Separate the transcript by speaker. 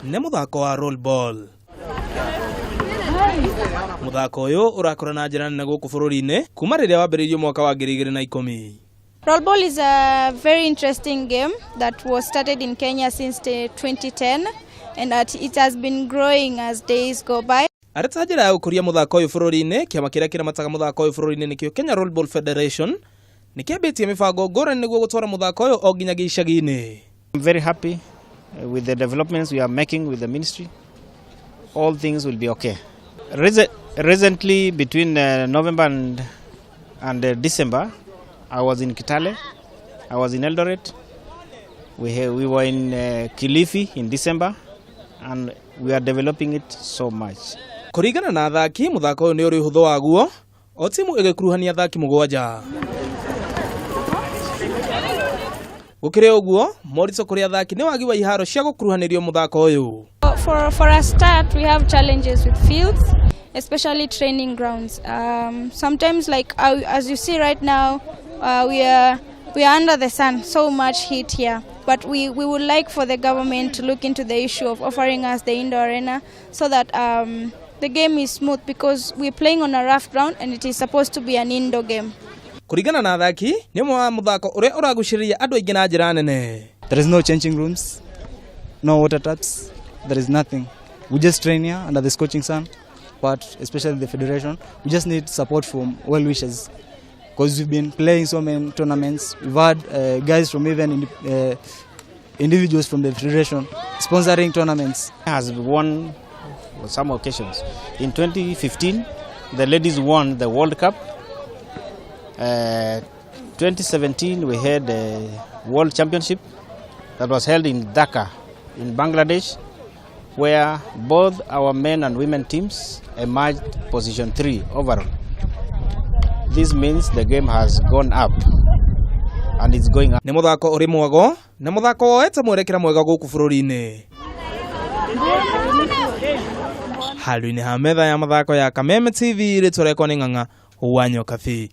Speaker 1: nĩ mũthako wa roll ball. Muthako ũyũ ũrakũra na njĩra nene gũkũ bũrũri-inĩ kuma rĩrĩa wambĩrĩirio mwaka wa 2010.
Speaker 2: Roll ball is a very interesting game that was started in Kenya since 2010 and that it has been growing as days go by.
Speaker 1: Arĩta njĩra ya gũkũria mũthako ũyũ bũrũri-inĩ, kĩama kĩrĩa kĩramataga mũthako ũyũ bũrũri-inĩ nĩkĩo Kenya Roll Ball Federation, nĩkĩambĩtie mĩbango ngũrani nĩguo gũtwara mũthako ũyũ o nginyagia icagi-inĩ.
Speaker 3: I'm very happy with the developments we are making with the ministry. All things will be okay. Recently, between November and December, I was in Kitale, I was in Eldoret, we were in Kilifi in December, and we are developing it so much.
Speaker 1: Kũringana na athaki, mũthako ũyũ nĩ ũrĩ ũhũthũ waguo, o timu ĩgĩkuruhania athaki 7. Gũkĩrĩ ũguo, moritũ kũrĩ athaki nĩ wagi wa iharo cia gũkuruhanĩrio mũthako ũyũ.
Speaker 2: For a start, we have challenges with fields, especially training grounds. Sometimes, like as you see right now, we are under the sun, so much heat here. But we would like for the government to look into the issue of offering us the indoor arena so that the game is smooth, because we're playing on a rough ground and it is supposed to be an indoor game.
Speaker 1: Kũringana na athaki, nĩ ũmwe wa mũthako ũrĩa ũragucĩrĩria andũ aingĩ na njĩra nene.
Speaker 4: There is no changing rooms, no water taps, there is nothing. We just train here under this coaching sun, but especially the federation, we just need support from well wishers, because we've been playing so many tournaments. We've had guys from even individuals from the federation sponsoring tournaments.
Speaker 3: Has won on some occasions. In 2015, the ladies won the World Cup. 2017, we had a World Championship that was held in Dhaka, in Bangladesh, where both our men and women teams emerged position 3 overall. This means the game has gone up and it's going up.
Speaker 1: Nĩ mũthako ũrĩ mwago, na mũthako woete mwerekera mwega gũkũ bũrũri-inĩ. Handũ-inĩ ha metha ya mathako ya Kameme TV, rĩtwa rĩakwa nĩ Ng'ang'a wa Nyokabi.